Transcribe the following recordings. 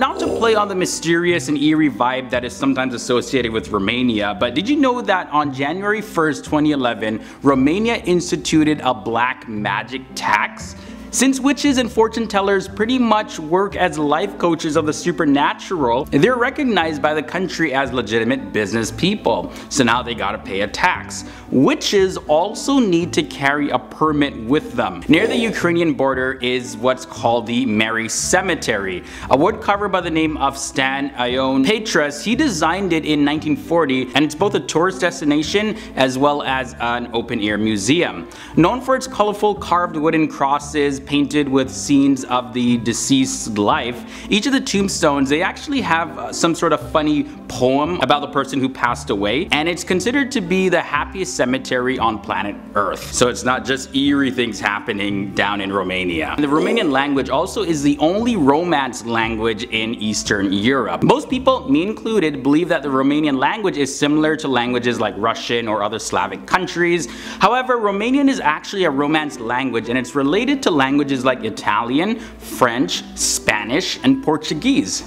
Not to play on the mysterious and eerie vibe that is sometimes associated with Romania, but did you know that on January 1st, 2011, Romania instituted a black magic tax? Since witches and fortune tellers pretty much work as life coaches of the supernatural, they're recognized by the country as legitimate business people, so now they gotta pay a tax. Witches also need to carry a permit with them. Near the Ukrainian border is what's called the Mary Cemetery, a woodcarver by the name of Stan Ion Petras. He designed it in 1940, and it's both a tourist destination as well as an open-air museum. Known for its colorful carved wooden crosses painted with scenes of the deceased's life, each of the tombstones, they actually have some sort of funny poem about the person who passed away, and it's considered to be the happiest cemetery on planet Earth. So it's not just eerie things happening down in Romania. And the Romanian language also is the only Romance language in Eastern Europe. Most people, me included, believe that the Romanian language is similar to languages like Russian or other Slavic countries. However, Romanian is actually a Romance language, and it's related to languages like Italian, French, Spanish, and Portuguese.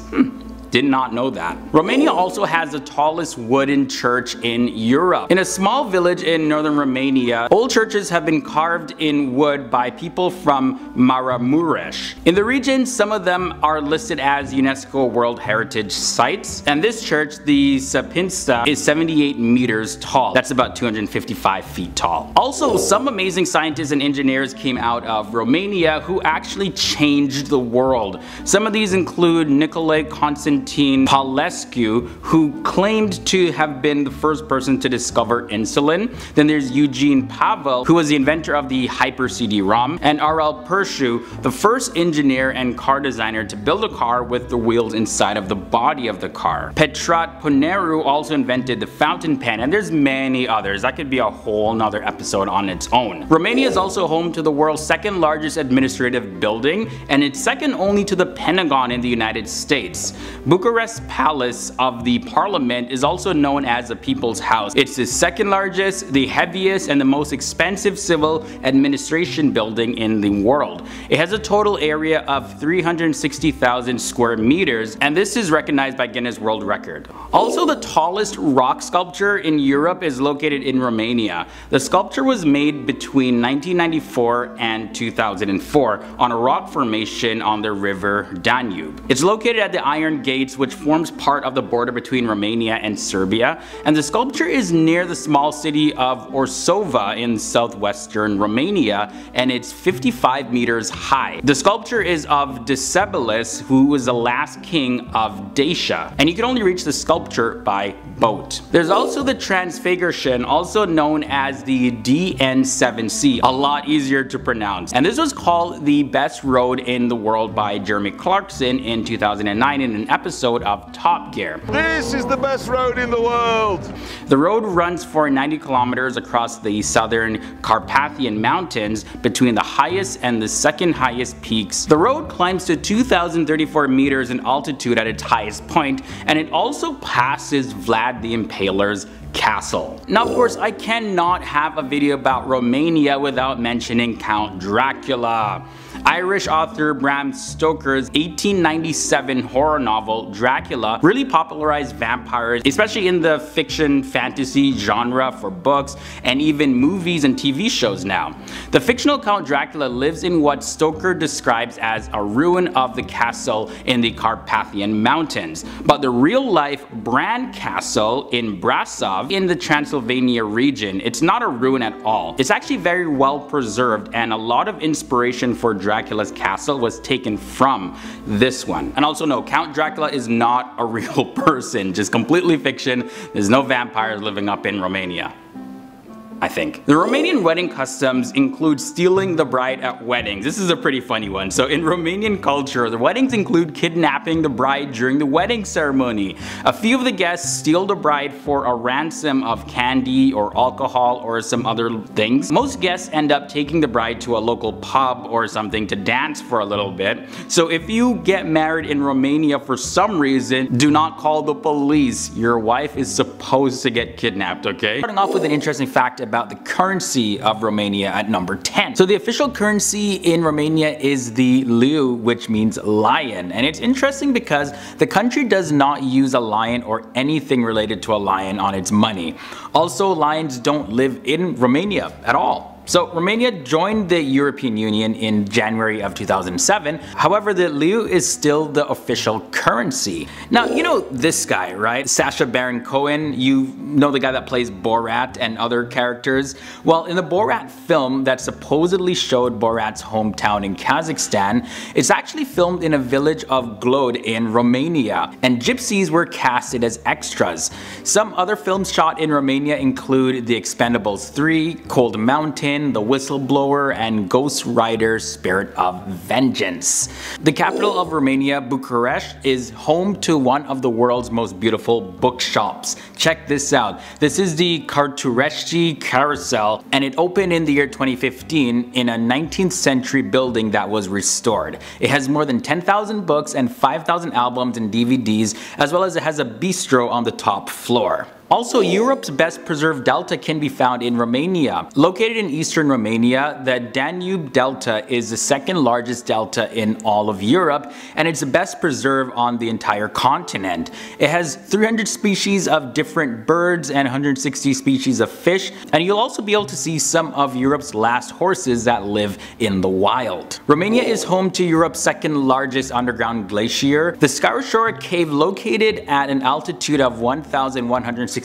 Did not know that. Romania also has the tallest wooden church in Europe. In a small village in northern Romania, old churches have been carved in wood by people from Maramuresh. In the region, some of them are listed as UNESCO World Heritage Sites, and this church, the Sapinsta, is 78 meters tall. That's about 255 feet tall. Also, some amazing scientists and engineers came out of Romania who actually changed the world. Some of these include Nicolae Constantin Paulescu, who claimed to have been the first person to discover insulin. Then there's Eugene Pavel, who was the inventor of the Hyper CD-ROM, and R.L. Pershu, the first engineer and car designer to build a car with the wheels inside of the body of the car. Petrat Poneru also invented the fountain pen, and there's many others. That could be a whole nother episode on its own. Romania is also home to the world's second largest administrative building, and it's second only to the Pentagon in the United States. Bucharest Palace of the Parliament is also known as the People's House. It's the second largest, the heaviest, and the most expensive civil administration building in the world. It has a total area of 360,000 square meters, and this is recognized by Guinness World Record. Also, the tallest rock sculpture in Europe is located in Romania. The sculpture was made between 1994 and 2004 on a rock formation on the river Danube. It's located at the Iron Gate, which forms part of the border between Romania and Serbia, and the sculpture is near the small city of Orsova in southwestern Romania, and it's 55 meters high. The sculpture is of Decebalus, who was the last king of Dacia, and you can only reach the sculpture by boat. There's also the Transfiguration, also known as the DN7C, a lot easier to pronounce, and this was called the best road in the world by Jeremy Clarkson in 2009 in an episode of Top Gear. This is the best road in the world! The road runs for 90 kilometers across the southern Carpathian Mountains between the highest and the second highest peaks. The road climbs to 2,034 meters in altitude at its highest point, and it also passes Vlad the Impaler's castle. Now, of course, I cannot have a video about Romania without mentioning Count Dracula. Irish author Bram Stoker's 1897 horror novel Dracula really popularized vampires, especially in the fiction fantasy genre for books and even movies and TV shows now. The fictional Count Dracula lives in what Stoker describes as a ruin of the castle in the Carpathian Mountains, but the real-life Bran Castle in Brasov in the Transylvania region, it's not a ruin at all. It's actually very well preserved, and a lot of inspiration for Dracula's castle was taken from this one. And also no, Count Dracula is not a real person, just completely fiction. There's no vampires living up in Romania, I think. The Romanian wedding customs include stealing the bride at weddings. This is a pretty funny one. So in Romanian culture, the weddings include kidnapping the bride during the wedding ceremony. A few of the guests steal the bride for a ransom of candy or alcohol or some other things. Most guests end up taking the bride to a local pub or something to dance for a little bit. So if you get married in Romania for some reason, do not call the police. Your wife is supposed to get kidnapped, okay? Starting off with an interesting fact about the currency of Romania at number 10. So the official currency in Romania is the leu, which means lion. And it's interesting because the country does not use a lion or anything related to a lion on its money. Also, lions don't live in Romania at all. So Romania joined the European Union in January of 2007. However, the leu is still the official currency. Now, you know this guy, right? Sacha Baron Cohen. You know the guy that plays Borat and other characters. Well, in the Borat film that supposedly showed Borat's hometown in Kazakhstan, it's actually filmed in a village of Glod in Romania, and gypsies were casted as extras. Some other films shot in Romania include The Expendables 3, Cold Mountain, The Whistleblower, and Ghost Rider Spirit of Vengeance. The capital of Romania, Bucharest, is home to one of the world's most beautiful bookshops. Check this out. This is the Carturești Carousel, and it opened in the year 2015 in a 19th century building that was restored. It has more than 10,000 books and 5,000 albums and DVDs, as well as it has a bistro on the top floor. Also, Europe's best preserved delta can be found in Romania. Located in eastern Romania, the Danube Delta is the second largest delta in all of Europe, and it's the best preserved on the entire continent. It has 300 species of different birds and 160 species of fish, and you'll also be able to see some of Europe's last horses that live in the wild. Romania is home to Europe's second largest underground glacier. The Scaroșoara Cave, located at an altitude of 1,165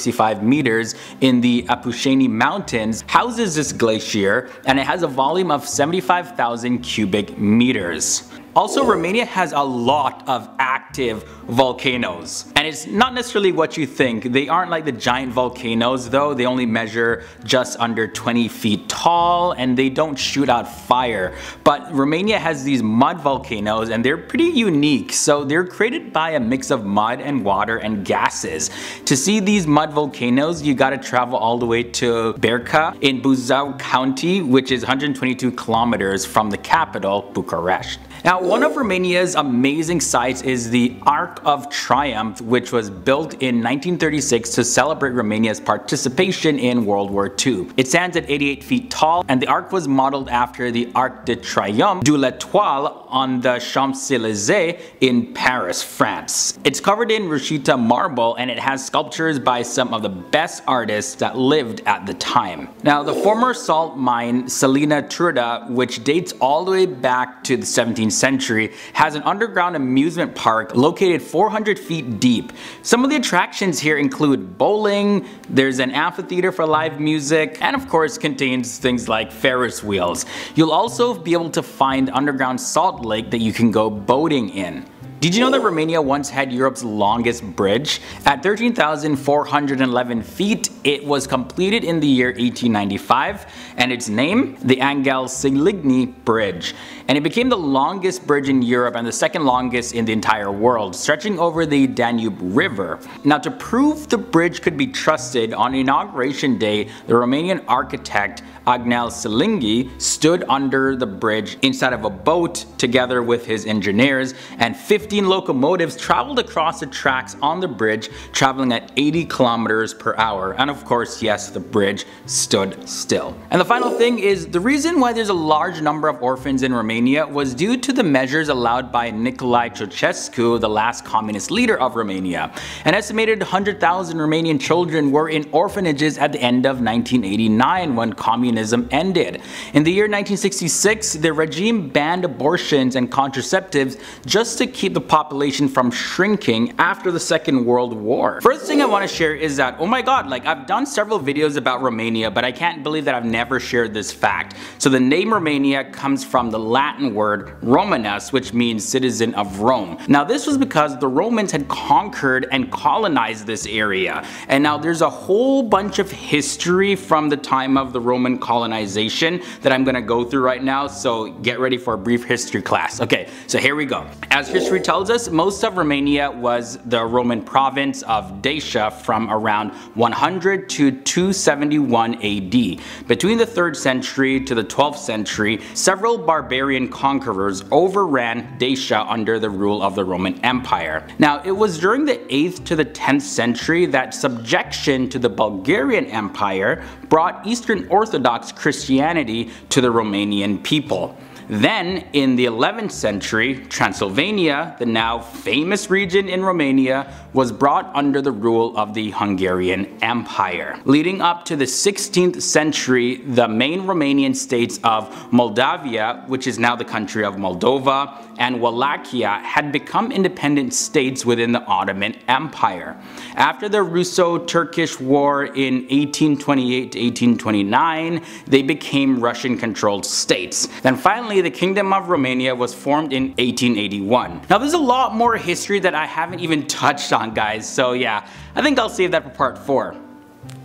meters in the Apușeni Mountains, houses this glacier, and it has a volume of 75,000 cubic meters. Also, Romania has a lot of active volcanoes, and it's not necessarily what you think. They aren't like the giant volcanoes though. They only measure just under 20 feet tall, and they don't shoot out fire. But Romania has these mud volcanoes, and they're pretty unique. So they're created by a mix of mud and water and gases. To see these mud volcanoes, you gotta travel all the way to Berca in Buzău County, which is 122 kilometers from the capital, Bucharest. Now, one of Romania's amazing sites is the Arc of Triumph, which was built in 1936 to celebrate Romania's participation in World War II. It stands at 88 feet tall, and the arc was modeled after the Arc de Triomphe de l'Étoile on the Champs-Élysées in Paris, France. It's covered in Ruchita marble, and it has sculptures by some of the best artists that lived at the time. Now, the former salt mine Salina Truda, which dates all the way back to the 17th century, has an underground amusement park located 400 feet deep. Some of the attractions here include bowling, there's an amphitheater for live music, and of course contains things like Ferris wheels. You'll also be able to find underground salt lake that you can go boating in. Did you know that Romania once had Europe's longest bridge? At 13,411 feet, it was completed in the year 1895, and its name, the Angel Siligny Bridge. And it became the longest bridge in Europe and the second longest in the entire world, stretching over the Danube River. Now, to prove the bridge could be trusted, on inauguration day, the Romanian architect Agnel Silinghi stood under the bridge inside of a boat together with his engineers, and 15 locomotives traveled across the tracks on the bridge, traveling at 80 kilometers per hour. And of course, yes, the bridge stood still. And the final thing is, the reason why there's a large number of orphans in Romania was due to the measures allowed by Nicolae Ceausescu, the last communist leader of Romania. An estimated 100,000 Romanian children were in orphanages at the end of 1989 when communism ended. In the year 1966, the regime banned abortions and contraceptives just to keep the population from shrinking after the Second World War. First thing I want to share is that, oh my god, like, I've done several videos about Romania, but I can't believe that I've never shared this fact. So the name Romania comes from the Latin word Romanus, which means citizen of Rome. Now, this was because the Romans had conquered and colonized this area. And now there's a whole bunch of history from the time of the Roman colonization that I'm gonna go through right now, so get ready for a brief history class. Okay, so here we go. As history tells tells us most of Romania was the Roman province of Dacia from around 100 to 271 AD. Between the 3rd century to the 12th century, several barbarian conquerors overran Dacia under the rule of the Roman Empire. Now, it was during the 8th to the 10th century that subjection to the Bulgarian Empire brought Eastern Orthodox Christianity to the Romanian people. Then, in the 11th century, Transylvania, the now famous region in Romania, was brought under the rule of the Hungarian Empire. Leading up to the 16th century, the main Romanian states of Moldavia, which is now the country of Moldova, and Wallachia had become independent states within the Ottoman Empire. After the Russo-Turkish War in 1828 to 1829, they became Russian-controlled states. Then finally, the Kingdom of Romania was formed in 1881. Now, there's a lot more history that I haven't even touched on, guys, so yeah, I think I'll save that for part 4.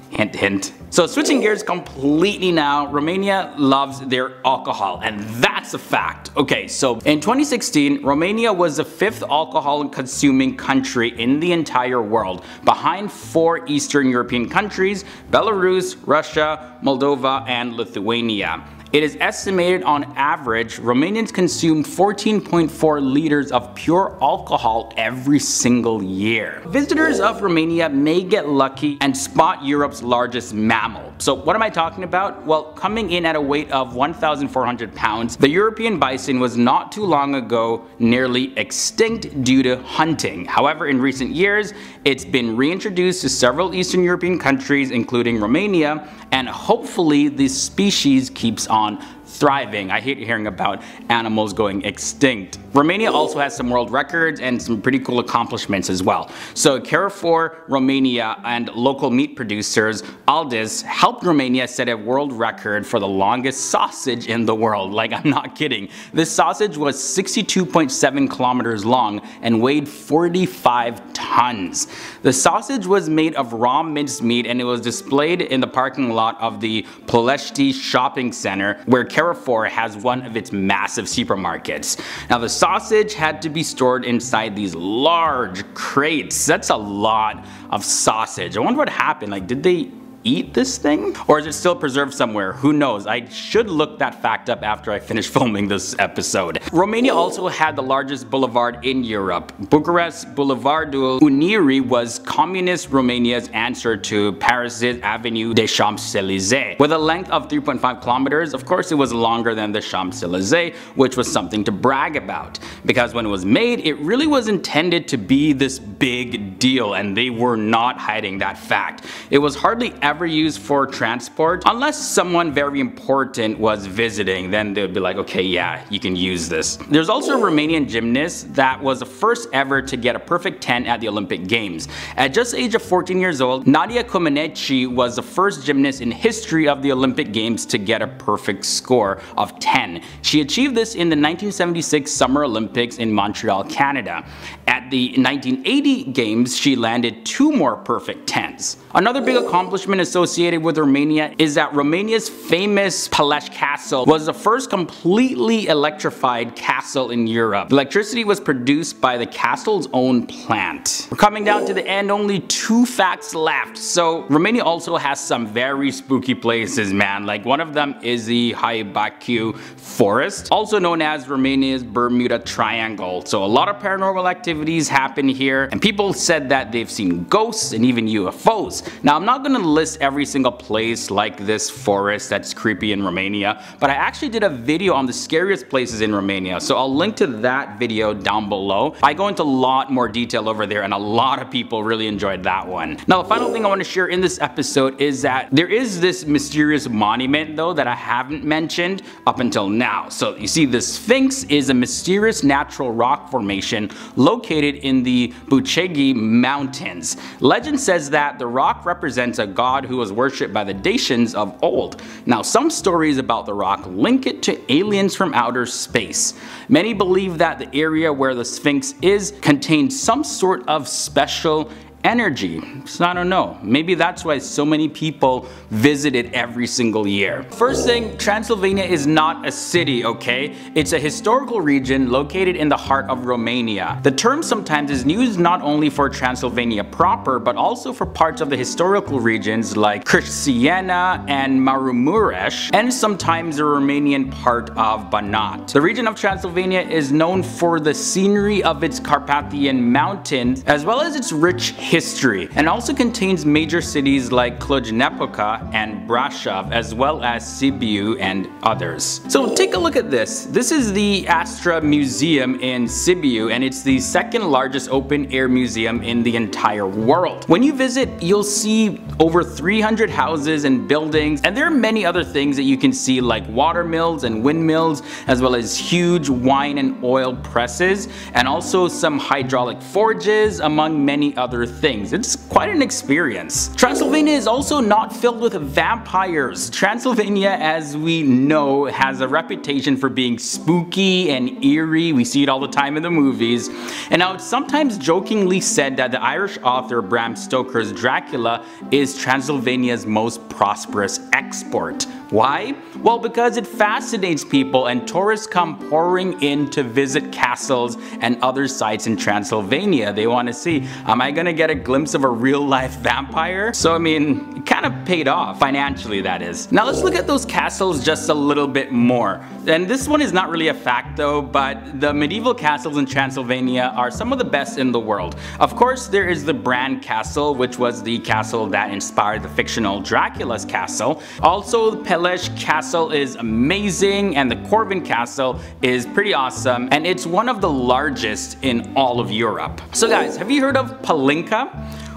Hint, hint. So switching gears completely now, Romania loves their alcohol, and that's a fact. Okay, so in 2016, Romania was the 5th alcohol-consuming country in the entire world, behind 4 Eastern European countries: Belarus, Russia, Moldova, and Lithuania. It is estimated on average Romanians consume 14.4 liters of pure alcohol every single year. Visitors of Romania may get lucky and spot Europe's largest mammal. So what am I talking about? Well, coming in at a weight of 1,400 pounds, the European bison was not too long ago nearly extinct due to hunting. However, in recent years, it's been reintroduced to several Eastern European countries, including Romania, and hopefully this species keeps on thriving. I hate hearing about animals going extinct. Romania also has some world records and some pretty cool accomplishments as well. So Carrefour Romania and local meat producers Aldis helped Romania set a world record for the longest sausage in the world. Like, I'm not kidding. This sausage was 62.7 kilometers long and weighed 45 tons. The sausage was made of raw minced meat, and it was displayed in the parking lot of the Ploiești shopping center, where Carrefour has one of its massive supermarkets. Now, the sausage had to be stored inside these large crates. That's a lot of sausage. I wonder what happened. Like, did they eat this thing? Or is it still preserved somewhere? Who knows? I should look that fact up after I finish filming this episode. Romania also had the largest boulevard in Europe. Bucharest Boulevardul Unirii was communist Romania's answer to Paris's Avenue des Champs-Élysées. With a length of 3.5 kilometers, of course it was longer than the Champs-Élysées, which was something to brag about. Because when it was made, it really was intended to be this big deal, and they were not hiding that fact. It was hardly ever used for transport unless someone very important was visiting. Then they would be like, okay, yeah, you can use this. There's also a Romanian gymnast that was the first ever to get a perfect 10 at the Olympic Games. At just the age of 14 years old, Nadia Comaneci was the first gymnast in history of the Olympic Games to get a perfect score of 10. She achieved this in the 1976 Summer Olympics in Montreal, Canada. At the 1980 Games, she landed 2 more perfect 10s. Another big accomplishment associated with Romania is that Romania's famous Palace Castle was the first completely electrified castle in Europe. Electricity was produced by the castle's own plant. We're coming down to the end, only 2 facts left. So Romania also has some very spooky places, man. Like, one of them is the Haibacchiu Forest, also known as Romania's Bermuda Triangle. So a lot of paranormal activities happen here, and people said that they've seen ghosts and even UFOs. Now, I'm not going to list every single place like this forest that's creepy in Romania, but I actually did a video on the scariest places in Romania, so I'll link to that video down below. I go into a lot more detail over there, and a lot of people really enjoyed that one. Now, the final thing I want to share in this episode is that there is this mysterious monument, though, that I haven't mentioned up until now. So you see, the Sphinx is a mysterious natural rock formation located in the Bucegi Mountains. Legend says that the rock represents a god who was worshipped by the Dacians of old. Now, some stories about the rock link it to aliens from outer space. Many believe that the area where the Sphinx is contains some sort of special energy. So I don't know, maybe that's why so many people visit it every single year. First thing, Transylvania is not a city, okay? It's a historical region located in the heart of Romania. The term sometimes is used not only for Transylvania proper, but also for parts of the historical regions like Cristiana and Marmureș, and sometimes the Romanian part of Banat. The region of Transylvania is known for the scenery of its Carpathian mountains, as well as its rich history, and also contains major cities like Cluj-Napoca and Brașov, as well as Sibiu and others. So take a look at this. This is the Astra Museum in Sibiu, and it's the second largest open-air museum in the entire world. When you visit, you'll see over 300 houses and buildings, and there are many other things that you can see like water mills and windmills, as well as huge wine and oil presses, and also some hydraulic forges, among many other things. It's quite an experience. Transylvania is also not filled with vampires. Transylvania, as we know, has a reputation for being spooky and eerie. We see it all the time in the movies. And now it's sometimes jokingly said that the Irish author Bram Stoker's Dracula is Transylvania's most prosperous export. Why? Well, because it fascinates people and tourists come pouring in to visit castles and other sites in Transylvania. They want to see, am I gonna get a glimpse of a real life vampire? So I mean, it kind of paid off, financially that is. Now let's look at those castles just a little bit more. And this one is not really a fact though, but the medieval castles in Transylvania are some of the best in the world. Of course, there is the Bran Castle, which was the castle that inspired the fictional Dracula's castle. Also, the Peleș Castle is amazing, and the Corvin Castle is pretty awesome, and it's one of the largest in all of Europe. So guys, have you heard of Palinka?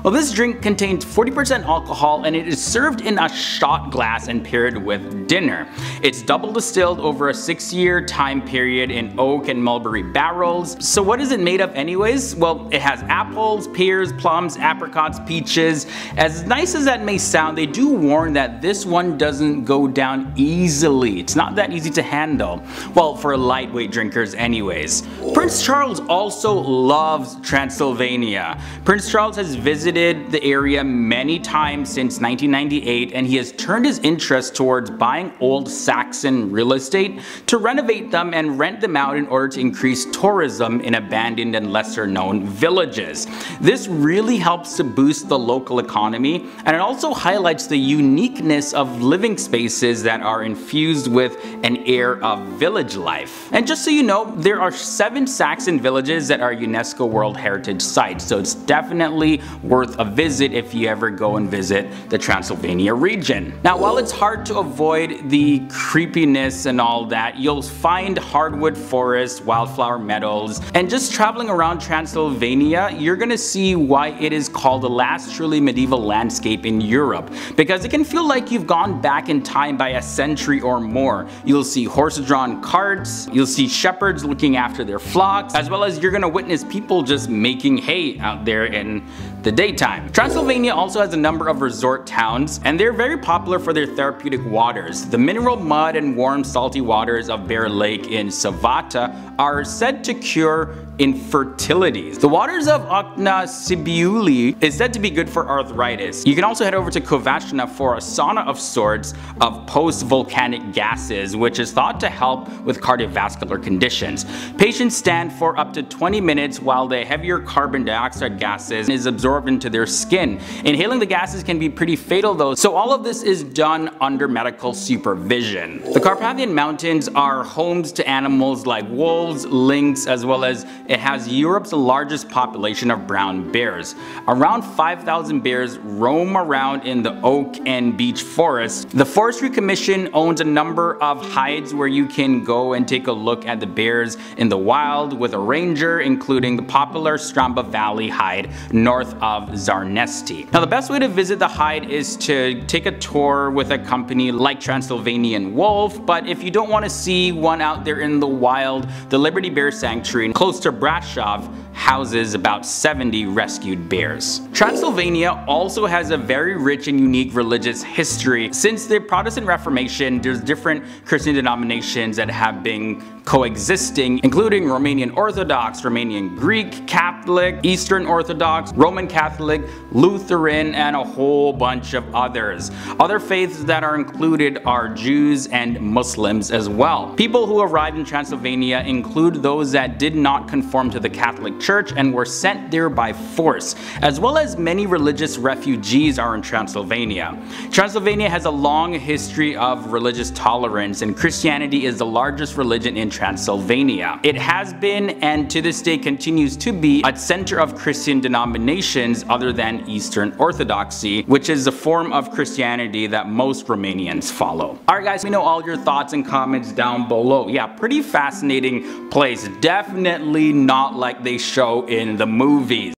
Well, this drink contains 40% alcohol, and it is served in a shot glass and paired with dinner. It's double distilled over a 6-year time period in oak and mulberry barrels. So what is it made of anyways? Well, it has apples, pears, plums, apricots, peaches. As nice as that may sound, they do warn that this one doesn't go down easily. It's not that easy to handle. Well, for lightweight drinkers anyways. Prince Charles also loves Transylvania. Prince Charles has visited the area many times since 1998, and he has turned his interest towards buying old Saxon real estate to renovate them and rent them out in order to increase tourism in abandoned and lesser known villages. This really helps to boost the local economy, and it also highlights the uniqueness of living spaces that are infused with an air of village life. And just so you know, there are 7 Saxon villages that are UNESCO World Heritage Sites, so it's definitely worth a visit if you ever go and visit the Transylvania region. Now, while it's hard to avoid the creepiness and all that, you'll find hardwood forests, wildflower meadows, and just traveling around Transylvania, you're gonna see why it is called the last truly medieval landscape in Europe, because it can feel like you've gone back in time by a century or more. You'll see horse-drawn carts, you'll see shepherds looking after their flocks, as well as you're gonna witness people just making hay out there in the daytime. Transylvania also has a number of resort towns, and they're very popular for their therapeutic waters. The mineral mud and warm salty waters of Bear Lake in Savata are said to cure infertilities. The waters of Ocna Sibiuli is said to be good for arthritis. You can also head over to Covasna for a sauna of sorts of post-volcanic gases, which is thought to help with cardiovascular conditions. Patients stand for up to 20 minutes while the heavier carbon dioxide gases is absorbed into their skin. Inhaling the gases can be pretty fatal though, so all of this is done under medical supervision. The Carpathian Mountains are homes to animals like wolves, lynx, as well as it has Europe's largest population of brown bears. Around 5,000 bears roam around in the oak and beech forest. The Forestry Commission owns a number of hides where you can go and take a look at the bears in the wild with a ranger, including the popular Stramba Valley hide north of Zarnesti. Now, the best way to visit the hide is to take a tour with a company like Transylvanian Wolf, but if you don't want to see one out there in the wild, the Liberty Bear Sanctuary close to Brașov houses about 70 rescued bears. Transylvania also has a very rich and unique religious history. Since the Protestant Reformation, there's different Christian denominations that have been coexisting, including Romanian Orthodox, Romanian Greek Catholic, Eastern Orthodox, Roman Catholic, Lutheran, and a whole bunch of others. Other faiths that are included are Jews and Muslims as well. People who arrived in Transylvania include those that did not conform to the Catholic Church and were sent there by force, as well as many religious refugees are in Transylvania. Transylvania has a long history of religious tolerance, and Christianity is the largest religion in Transylvania. It has been, and to this day continues to be, a center of Christian denominations other than Eastern Orthodoxy, which is a form of Christianity that most Romanians follow. Alright guys, let me know all your thoughts and comments down below. Yeah, pretty fascinating place. Definitely not like they show in the movies.